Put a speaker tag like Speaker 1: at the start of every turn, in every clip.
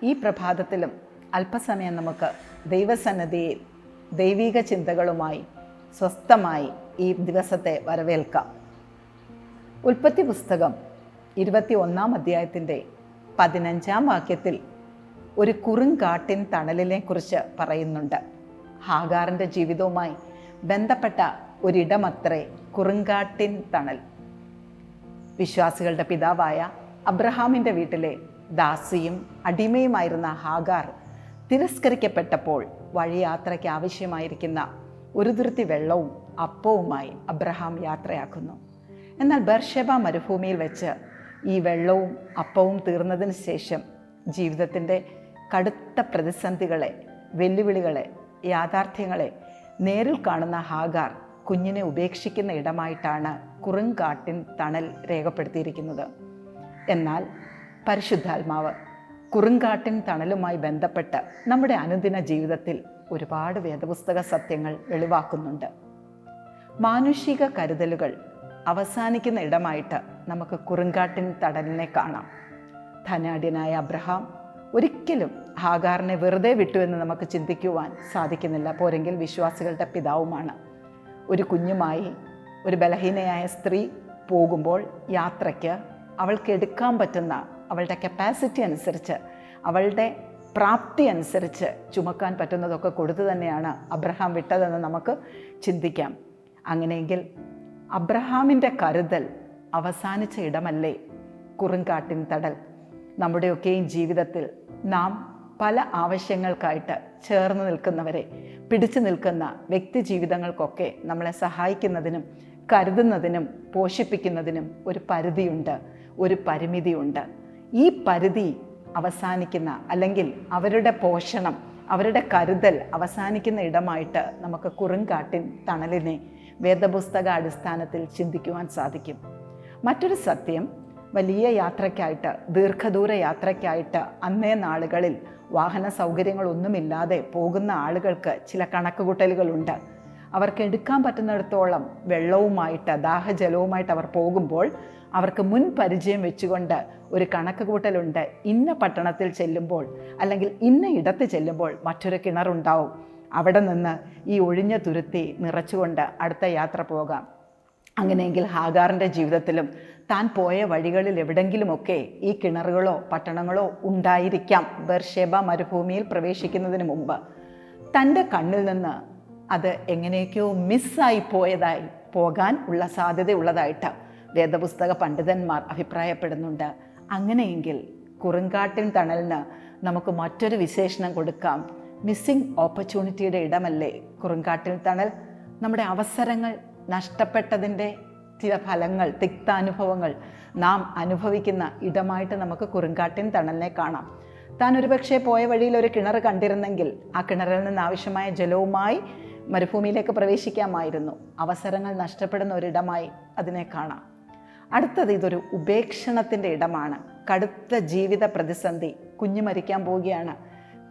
Speaker 1: ഈ പ്രഭാതത്തിലും അല്പസമയം നമുക്ക് ദൈവസന്നിധിയിൽ ദൈവിക ചിന്തകളുമായി സ്വസ്ഥമായി ഈ ദിവസത്തെ വരവേൽക്കാം. ഉൽപ്പത്തി പുസ്തകം 21-ാം അധ്യായത്തിൻ്റെ 15-ാം വാക്യത്തിൽ ഒരു കുറുങ്കാട്ടിൻ തണലിനെ കുറിച്ച് പറയുന്നുണ്ട്. ഹാഗാറിൻ്റെ ജീവിതവുമായി ബന്ധപ്പെട്ട ഒരിടമത്രേ കുറുങ്കാട്ടിൻ തണൽ. വിശ്വാസികളുടെ പിതാവായ അബ്രഹാമിൻ്റെ വീട്ടിലെ ദാസിയും അടിമയുമായിരുന്ന ഹാഗാർ തിരസ്കരിക്കപ്പെട്ടപ്പോൾ വഴിയാത്രയ്ക്ക് ആവശ്യമായിരിക്കുന്ന ഒരു തുരുത്തി വെള്ളവും അപ്പവുമായി അബ്രഹാം യാത്രയാക്കുന്നു. എന്നാൽ ബർഷേബ മരുഭൂമിയിൽ വെച്ച് ഈ വെള്ളവും അപ്പവും തീർന്നതിന് ശേഷം ജീവിതത്തിൻ്റെ കടുത്ത പ്രതിസന്ധികളെ, വെല്ലുവിളികളെ, യാഥാർത്ഥ്യങ്ങളെ നേരിൽ കാണുന്ന ഹാഗാർ കുഞ്ഞിനെ ഉപേക്ഷിക്കുന്ന ഇടമായിട്ടാണ് കുറുങ്കാട്ടിൻ തണൽ രേഖപ്പെടുത്തിയിരിക്കുന്നത്. എന്നാൽ പരിശുദ്ധാത്മാവ് കുറുങ്കാട്ടിൻ തണലുമായി ബന്ധപ്പെട്ട് നമ്മുടെ അനുദിന ജീവിതത്തിൽ ഒരുപാട് വേദപുസ്തക സത്യങ്ങൾ വെളിവാക്കുന്നുണ്ട്. മാനുഷിക കരുതലുകൾ അവസാനിക്കുന്ന ഇടമായിട്ട് നമുക്ക് കുറുങ്കാട്ടിൻ തണലിനെ കാണാം. ധനാഢ്യനായ അബ്രഹാം ഒരിക്കലും ഹാഗാറിനെ വെറുതെ വിട്ടു എന്ന് നമുക്ക് ചിന്തിക്കുവാൻ സാധിക്കുന്നില്ല. പോരെങ്കിൽ വിശ്വാസികളുടെ പിതാവുമാണ്. ഒരു കുഞ്ഞുമായി ഒരു ബലഹീനയായ സ്ത്രീ പോകുമ്പോൾ യാത്രയ്ക്ക് അവൾക്ക് എടുക്കാൻ പറ്റുന്ന അവളുടെ കപ്പാസിറ്റി അനുസരിച്ച്, അവളുടെ പ്രാപ്തി അനുസരിച്ച് ചുമക്കാൻ പറ്റുന്നതൊക്കെ കൊടുത്തു തന്നെയാണ് അബ്രഹാം വിട്ടതെന്ന് നമുക്ക് ചിന്തിക്കാം. അങ്ങനെയെങ്കിൽ അബ്രഹാമിൻ്റെ കരുതൽ അവസാനിച്ച ഇടമല്ലേ കുറുങ്കാട്ടിൻ തണൽ? നമ്മുടെയൊക്കെയും ജീവിതത്തിൽ നാം പല ആവശ്യങ്ങൾക്കായിട്ട് ചേർന്ന് നിൽക്കുന്നവരെ, പിടിച്ചു നിൽക്കുന്ന വ്യക്തി ജീവിതങ്ങൾക്കൊക്കെ നമ്മളെ സഹായിക്കുന്നതിനും കരുതുന്നതിനും പോഷിപ്പിക്കുന്നതിനും ഒരു പരിധിയുണ്ട്, ഒരു പരിമിതിയുണ്ട്. ഈ പരിധി അവസാനിക്കുന്ന, അല്ലെങ്കിൽ അവരുടെ പോഷണം, അവരുടെ കരുതൽ അവസാനിക്കുന്ന ഇടമായിട്ട് നമുക്ക് കുറുങ്കാട്ടിൻ തണലിനെ വേദപുസ്തക അടിസ്ഥാനത്തിൽ ചിന്തിക്കുവാൻ സാധിക്കും. മറ്റൊരു സത്യം, വലിയ യാത്രയ്ക്കായിട്ട്, ദീർഘദൂര യാത്രയ്ക്കായിട്ട് അന്നേ നാളുകളിൽ വാഹന സൗകര്യങ്ങളൊന്നുമില്ലാതെ പോകുന്ന ആളുകൾക്ക് ചില കണക്കുകൂട്ടലുകളുണ്ട്. അവർക്ക് എടുക്കാൻ പറ്റുന്നിടത്തോളം വെള്ളവുമായിട്ട്, ദാഹജലവുമായിട്ട് അവർ പോകുമ്പോൾ അവർക്ക് മുൻ പരിചയം വെച്ചുകൊണ്ട് ഒരു കണക്കുകൂട്ടലുണ്ട്. ഇന്ന പട്ടണത്തിൽ ചെല്ലുമ്പോൾ, അല്ലെങ്കിൽ ഇന്ന ഇടത്ത് ചെല്ലുമ്പോൾ മറ്റൊരു കിണറുണ്ടാവും. അവിടെ നിന്ന് ഈ ഒഴിഞ്ഞ തുരുത്തി നിറച്ചുകൊണ്ട് അടുത്ത യാത്ര പോകാം. അങ്ങനെയെങ്കിൽ ഹാഗാറിൻ്റെ ജീവിതത്തിലും താൻ പോയ വഴികളിൽ എവിടെങ്കിലുമൊക്കെ ഈ കിണറുകളോ പട്ടണങ്ങളോ ഉണ്ടായിരിക്കാം. ബർഷേബ മരുഭൂമിയിൽ പ്രവേശിക്കുന്നതിന് മുമ്പ് തൻ്റെ കണ്ണിൽ നിന്ന് അത് എങ്ങനെയൊക്കെയോ മിസ്സായി പോകാൻ ഉള്ള സാധ്യതയുള്ളതായിട്ട് വേദപുസ്തക പണ്ഡിതന്മാർ അഭിപ്രായപ്പെടുന്നുണ്ട്. അങ്ങനെയെങ്കിൽ കുറുങ്കാട്ടിൻ തണലിന് നമുക്ക് മറ്റൊരു വിശേഷണം കൊടുക്കാം. മിസ്സിംഗ് ഓപ്പർച്യൂണിറ്റിയുടെ ഇടമല്ലേ കുറുങ്കാട്ടിൻ തണൽ? നമ്മുടെ അവസരങ്ങൾ നഷ്ടപ്പെട്ടതിൻ്റെ ചില ഫലങ്ങൾ, തിക്താനുഭവങ്ങൾ നാം അനുഭവിക്കുന്ന ഇടമായിട്ട് നമുക്ക് കുറുങ്കാട്ടിൻ തണലിനെ കാണാം. താൻ ഒരുപക്ഷെ പോയ വഴിയിൽ ഒരു കിണർ കണ്ടിരുന്നെങ്കിൽ ആ കിണറിൽ നിന്ന് ആവശ്യമായ ജലവുമായി മരുഭൂമിയിലേക്ക് പ്രവേശിക്കാമായിരുന്നു. അവസരങ്ങൾ നഷ്ടപ്പെടുന്ന ഒരിടമായി അതിനെ കാണാം. അടുത്തത്, ഇതൊരു ഉപേക്ഷണത്തിൻ്റെ ഇടമാണ്. കടുത്ത ജീവിത പ്രതിസന്ധി, കുഞ്ഞ് മരിക്കാൻ പോവുകയാണ്.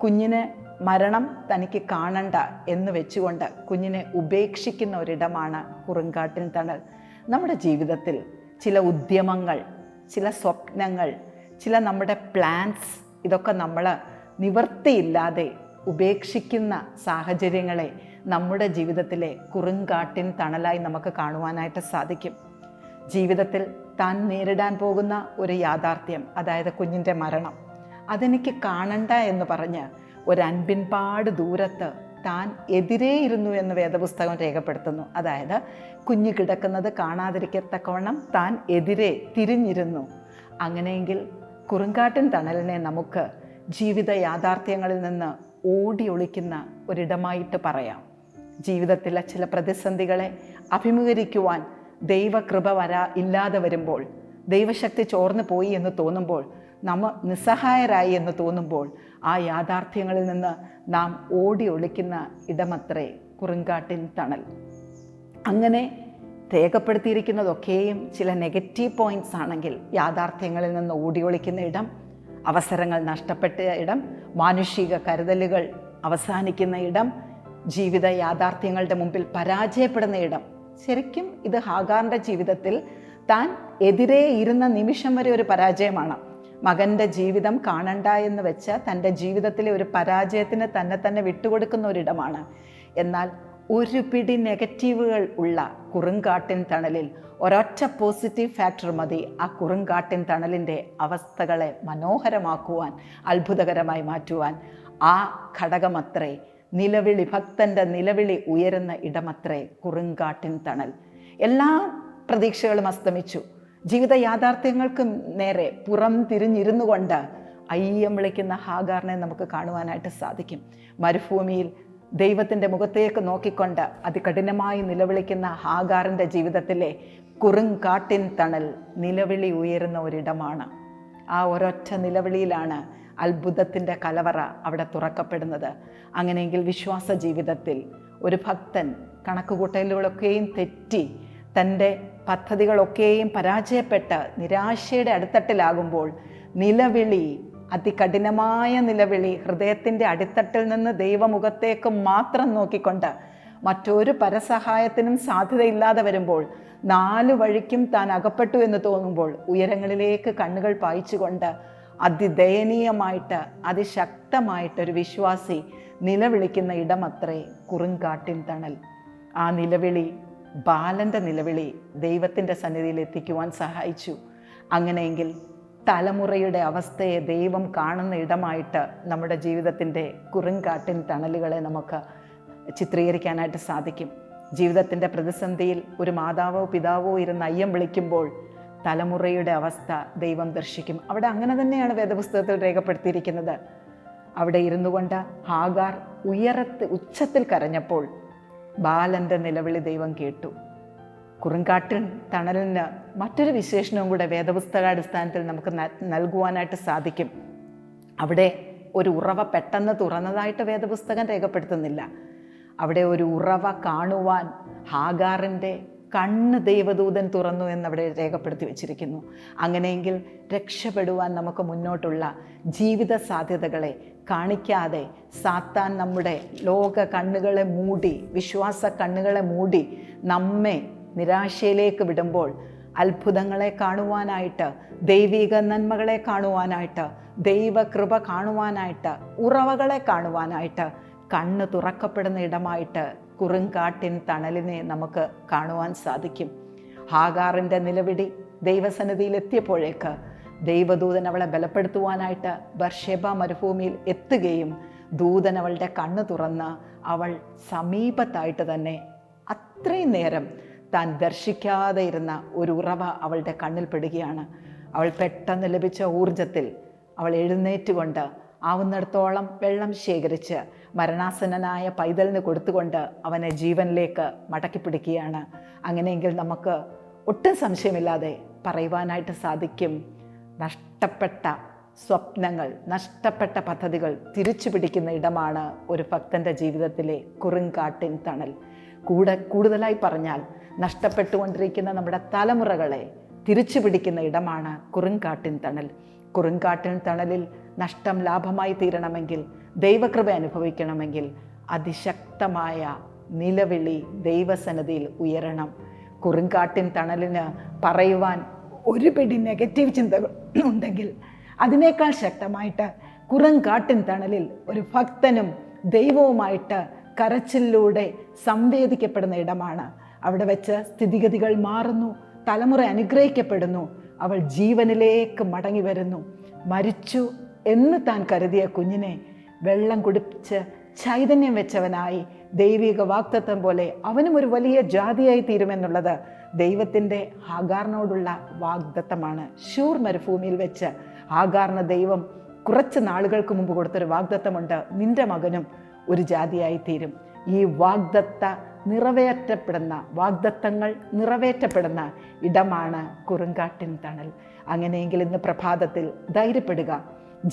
Speaker 1: കുഞ്ഞിന് മരണം തനിക്ക് കാണണ്ട എന്ന് വെച്ചുകൊണ്ട് കുഞ്ഞിനെ ഉപേക്ഷിക്കുന്ന ഒരിടമാണ് കുറുങ്കാട്ടിൻ തണൽ. നമ്മുടെ ജീവിതത്തിൽ ചില ഉദ്യമങ്ങൾ, ചില സ്വപ്നങ്ങൾ, ചില നമ്മുടെ പ്ലാൻസ്, ഇതൊക്കെ നമ്മൾ നിവൃത്തിയില്ലാതെ ഉപേക്ഷിക്കുന്ന സാഹചര്യങ്ങളെ നമ്മുടെ ജീവിതത്തിലെ കുറുങ്കാട്ടിൻ തണലായി നമുക്ക് കാണുവാനായിട്ട് സാധിക്കും. ജീവിതത്തിൽ താൻ നേരിടാൻ പോകുന്ന ഒരു യാഥാർത്ഥ്യം, അതായത് കുഞ്ഞിൻ്റെ മരണം, അതെനിക്ക് കാണണ്ട എന്ന് പറഞ്ഞ് ഒരൻപിൻപാട് ദൂരത്ത് താൻ എതിരേ ഇരുന്നു എന്ന് വേദപുസ്തകം രേഖപ്പെടുത്തുന്നു. അതായത് കുഞ്ഞ് കിടക്കുന്നത് കാണാതിരിക്കത്തക്കവണ്ണം താൻ എതിരെ തിരിഞ്ഞിരുന്നു. അങ്ങനെയെങ്കിൽ കുറുങ്കാട്ടിൻ തണലിനെ നമുക്ക് ജീവിത യാഥാർത്ഥ്യങ്ങളിൽ നിന്ന് ഓടി ഒളിക്കുന്ന ഒരിടമായിട്ട് പറയാം. ജീവിതത്തിലെ ചില പ്രതിസന്ധികളെ അഭിമുഖീകരിക്കുവാൻ ദൈവകൃപ ഇല്ലാതെ വരുമ്പോൾ, ദൈവശക്തി ചോർന്നു പോയി എന്ന് തോന്നുമ്പോൾ, നമ്മ നിസ്സഹായരായി എന്ന് തോന്നുമ്പോൾ, ആ യാഥാർത്ഥ്യങ്ങളിൽ നിന്ന് നാം ഓടി ഒളിക്കുന്ന ഇടമത്രേ കുറുങ്കാട്ടിൻ തണൽ. അങ്ങനെ രേഖപ്പെടുത്തിയിരിക്കുന്നതൊക്കെയും ചില നെഗറ്റീവ് പോയിൻറ്റ്സ് ആണെങ്കിൽ, യാഥാർത്ഥ്യങ്ങളിൽ നിന്ന് ഓടി ഒളിക്കുന്ന ഇടം, അവസരങ്ങൾ നഷ്ടപ്പെട്ട ഇടം, മാനുഷിക കരുതലുകൾ അവസാനിക്കുന്ന ഇടം, ജീവിത യാഥാർത്ഥ്യങ്ങളുടെ മുമ്പിൽ പരാജയപ്പെടുന്ന ഇടം. ശരിക്കും ഇത് ഹാഗാറിൻ്റെ ജീവിതത്തിൽ താൻ എതിരെ ഇരുന്ന നിമിഷം വരെ ഒരു പരാജയമാണ്. മകൻ്റെ ജീവിതം കാണണ്ട എന്ന് വെച്ച് തൻ്റെ ജീവിതത്തിലെ ഒരു പരാജയത്തിന് തന്നെ വിട്ടുകൊടുക്കുന്ന ഒരിടമാണ്. എന്നാൽ ഒരു പിടി നെഗറ്റീവുകൾ ഉള്ള കുറുങ്കാട്ടിൻ തണലിൽ ഒരൊറ്റ പോസിറ്റീവ് ഫാക്ടർ മതി ആ കുറുങ്കാട്ടിൻ തണലിൻ്റെ അവസ്ഥകളെ മനോഹരമാക്കുവാൻ, അത്ഭുതകരമായി മാറ്റുവാൻ. ആ ഘടകമത്രേ നിലവിളി, ഭക്തൻ്റെ നിലവിളി ഉയരുന്ന ഇടമത്രേ കുറുങ്കാട്ടിൻ തണൽ. എല്ലാ പ്രതീക്ഷകളും അസ്തമിച്ചു. ജീവിത യാഥാർത്ഥ്യങ്ങൾക്ക് നേരെ പുറം തിരിഞ്ഞിരുന്നു കൊണ്ട് അയ്യം വിളിക്കുന്ന ഹാഗാറിനെ നമുക്ക് കാണുവാനായിട്ട് സാധിക്കും. മരുഭൂമിയിൽ ദൈവത്തിൻ്റെ മുഖത്തേക്ക് നോക്കിക്കൊണ്ട് അതികഠിനമായി നിലവിളിക്കുന്ന ഹാഗാറിൻ്റെ ജീവിതത്തിലെ കുറുങ്കാട്ടിൻ തണൽ നിലവിളി ഉയരുന്ന ഒരിടമാണ്. ആ ഒരൊറ്റ നിലവിളിയിലാണ് അത്ഭുതത്തിൻ്റെ കലവറ അവിടെ തുറക്കപ്പെടുന്നത്. അങ്ങനെയെങ്കിൽ വിശ്വാസ ജീവിതത്തിൽ ഒരു ഭക്തൻ കണക്കുകൂട്ടലുകളൊക്കെയും തെറ്റി തൻ്റെ പദ്ധതികളൊക്കെയും പരാജയപ്പെട്ട് നിരാശയുടെ അടിത്തട്ടിലാകുമ്പോൾ നിലവിളി, അതികഠിനമായ നിലവിളി, ഹൃദയത്തിൻ്റെ അടിത്തട്ടിൽ നിന്ന് ദൈവമുഖത്തേക്ക് മാത്രം നോക്കിക്കൊണ്ട് മറ്റൊരു പരസഹായത്തിനും സാധ്യതയില്ലാതെ വരുമ്പോൾ, 4 വഴിക്കും താൻ അകപ്പെട്ടു എന്ന് തോന്നുമ്പോൾ ഉയരങ്ങളിലേക്ക് കണ്ണുകൾ പായിച്ചുകൊണ്ട് അതിദയനീയമായിട്ട് അതിശക്തമായിട്ടൊരു വിശ്വാസി നിലവിളിക്കുന്ന ഇടമത്രേ കുറുങ്കാട്ടിൻ തണൽ. ആ നിലവിളി, ബാലൻ്റെ നിലവിളി ദൈവത്തിൻ്റെ സന്നിധിയിൽ എത്തിക്കുവാൻ സഹായിച്ചു. അങ്ങനെയെങ്കിൽ തലമുറയുടെ അവസ്ഥയെ ദൈവം കാണുന്ന ഇടമായിട്ട് നമ്മുടെ ജീവിതത്തിൻ്റെ കുറുങ്കാട്ടിൻ തണലുകളെ നമുക്ക് ചിത്രീകരിക്കാനായിട്ട് സാധിക്കും. ജീവിതത്തിൻ്റെ പ്രതിസന്ധിയിൽ ഒരു മാതാവോ പിതാവോ ഇരുന്ന് അയ്യം വിളിക്കുമ്പോൾ തലമുറയുടെ അവസ്ഥ ദൈവം ദർശിക്കും. അവിടെ അങ്ങനെ തന്നെയാണ് വേദപുസ്തകത്തിൽ രേഖപ്പെടുത്തിയിരിക്കുന്നത്. അവിടെ ഇരുന്നു കൊണ്ട് ഹാഗാർ ഉച്ചത്തിൽ കരഞ്ഞപ്പോൾ ബാലൻ്റെ നിലവിളി ദൈവം കേട്ടു. കുറുങ്കാട്ടിൻ തണലിന് മറ്റൊരു വിശേഷണവും കൂടെ വേദപുസ്തകാടിസ്ഥാനത്തിൽ നമുക്ക് നൽകുവാനായിട്ട് സാധിക്കും. അവിടെ ഒരു ഉറവ പെട്ടെന്ന് തുറന്നതായിട്ട് വേദപുസ്തകം രേഖപ്പെടുത്തുന്നില്ല. അവിടെ ഒരു ഉറവ കാണുവാൻ ഹാഗാറിൻ്റെ കണ്ണ് ദൈവദൂതൻ തുറന്നു എന്നവിടെ രേഖപ്പെടുത്തി വച്ചിരിക്കുന്നു. അങ്ങനെയെങ്കിൽ രക്ഷപ്പെടുവാൻ നമുക്ക് മുന്നോട്ടുള്ള ജീവിത സാധ്യതകളെ കാണിക്കാതെ സാത്താൻ നമ്മുടെ ലോക കണ്ണുകളെ മൂടി, വിശ്വാസ കണ്ണുകളെ മൂടി നമ്മെ നിരാശയിലേക്ക് വിടുമ്പോൾ അത്ഭുതങ്ങളെ കാണുവാനായിട്ട്, ദൈവിക നന്മകളെ കാണുവാനായിട്ട്, ദൈവകൃപ കാണുവാനായിട്ട്, ഉറവകളെ കാണുവാനായിട്ട് കണ്ണ് തുറക്കപ്പെടുന്ന ഇടമായിട്ട് കുറുങ്കാട്ടിൻ തണലിനെ നമുക്ക് കാണുവാൻ സാധിക്കും. ഹാഗാറിൻ്റെ നിലവിളി ദൈവസന്നിധിയിൽ എത്തിയപ്പോഴേക്ക് ദൈവദൂതൻ അവളെ ബലപ്പെടുത്തുവാനായിട്ട് ബർഷേബ മരുഭൂമിയിൽ എത്തുകയും ദൂതൻ അവളുടെ കണ്ണ് തുറന്ന് അവൾ സമീപത്തായിട്ട് തന്നെ അത്രയും നേരം താൻ ദർശിക്കാതെ ഇരുന്ന ഒരു ഉറവ അവളുടെ കണ്ണിൽ പെടുകയാണ്. അവൾ പെട്ടെന്ന് ലഭിച്ച ഊർജത്തിൽ അവൾ എഴുന്നേറ്റുകൊണ്ട് ആവുന്നിടത്തോളം വെള്ളം ശേഖരിച്ച് മരണാസന്നനായ പൈതലിന് കൊടുത്തുകൊണ്ട് അവനെ ജീവനിലേക്ക് മടക്കിപ്പിടിക്കുകയാണ്. അങ്ങനെയെങ്കിൽ നമുക്ക് ഒട്ടും സംശയമില്ലാതെ പറയുവാനായിട്ട് സാധിക്കും, നഷ്ടപ്പെട്ട സ്വപ്നങ്ങൾ, നഷ്ടപ്പെട്ട പദ്ധതികൾ തിരിച്ചു പിടിക്കുന്ന ഇടമാണ് ഒരു ഭക്തൻ്റെ ജീവിതത്തിലെ കുറുങ്കാട്ടിൻ തണൽ. കൂടുതലായി പറഞ്ഞാൽ നഷ്ടപ്പെട്ടുകൊണ്ടിരിക്കുന്ന നമ്മുടെ തലമുറകളെ തിരിച്ചു പിടിക്കുന്ന ഇടമാണ് കുറുങ്കാട്ടിൻ തണൽ. കുറുങ്കാട്ടിൻ തണലിൽ നഷ്ടം ലാഭമായി തീരണമെങ്കിൽ, ദൈവകൃപ അനുഭവിക്കണമെങ്കിൽ അതിശക്തമായ നിലവിളി ദൈവസന്നിധിയിൽ ഉയരണം. കുറുങ്കാട്ടിൻ തണലിന് പറയുവാൻ ഒരു പിടി നെഗറ്റീവ് ചിന്തകൾ ഉണ്ടെങ്കിൽ അതിനേക്കാൾ ശക്തമായിട്ട് കുറുങ്കാട്ടിൻ തണലിൽ ഒരു ഭക്തനും ദൈവവുമായിട്ട് കരച്ചിലൂടെ സംവേദിക്കപ്പെടുന്ന ഇടമാണ്. അവിടെ വെച്ച് സ്ഥിതിഗതികൾ മാറുന്നു, തലമുറ അനുഗ്രഹിക്കപ്പെടുന്നു, അവൾ ജീവനിലേക്ക് മടങ്ങി വരുന്നു. മരിച്ചു എന്ന് താൻ കരുതിയ കുഞ്ഞിനെ വെള്ളം കുടിച്ച് ചൈതന്യം വെച്ചവനായി ദൈവിക വാഗ്ദത്തം പോലെ അവനും ഒരു വലിയ ജാതിയായി തീരുമെന്നുള്ളത് ദൈവത്തിൻ്റെ ഹാഗാറിനോടുള്ള വാഗ്ദത്തമാണ്. ശൂർ മരുഭൂമിയിൽ വെച്ച് ഹാഗാറിന് ദൈവം കുറച്ച് നാളുകൾക്ക് മുമ്പ് കൊടുത്തൊരു വാഗ്ദത്തമുണ്ട്, നിന്റെ മകനും ഒരു ജാതിയായി തീരും. ഈ വാഗ്ദത്തങ്ങൾ നിറവേറ്റപ്പെടുന്ന ഇടമാണ് കുറുങ്കാട്ടിൻ തണൽ. അങ്ങനെയെങ്കിൽ ഇന്ന് പ്രഭാതത്തിൽ ധൈര്യപ്പെടുക.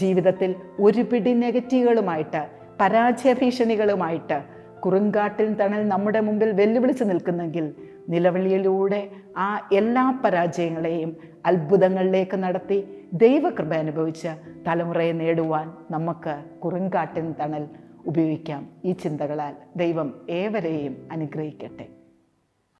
Speaker 1: ജീവിതത്തിൽ ഒരു പിടി നെഗറ്റീവുകളുമായിട്ട്, പരാജയ ഭീഷണികളുമായിട്ട് കുറുങ്കാട്ടിൻ തണൽ നമ്മുടെ മുമ്പിൽ വെല്ലുവിളിച്ച് നിൽക്കുന്നെങ്കിൽ നിലവിളിയിലൂടെ ആ എല്ലാ പരാജയങ്ങളെയും അത്ഭുതങ്ങളിലേക്ക് നടത്തി ദൈവകൃപ അനുഭവിച്ച് തലമുറയെ നേടുവാൻ നമുക്ക് കുറുങ്കാട്ടിൻ തണൽ ഉപയോഗിക്കാം. ഈ ചിന്തകളാൽ ദൈവം ഏവരെയും അനുഗ്രഹിക്കട്ടെ.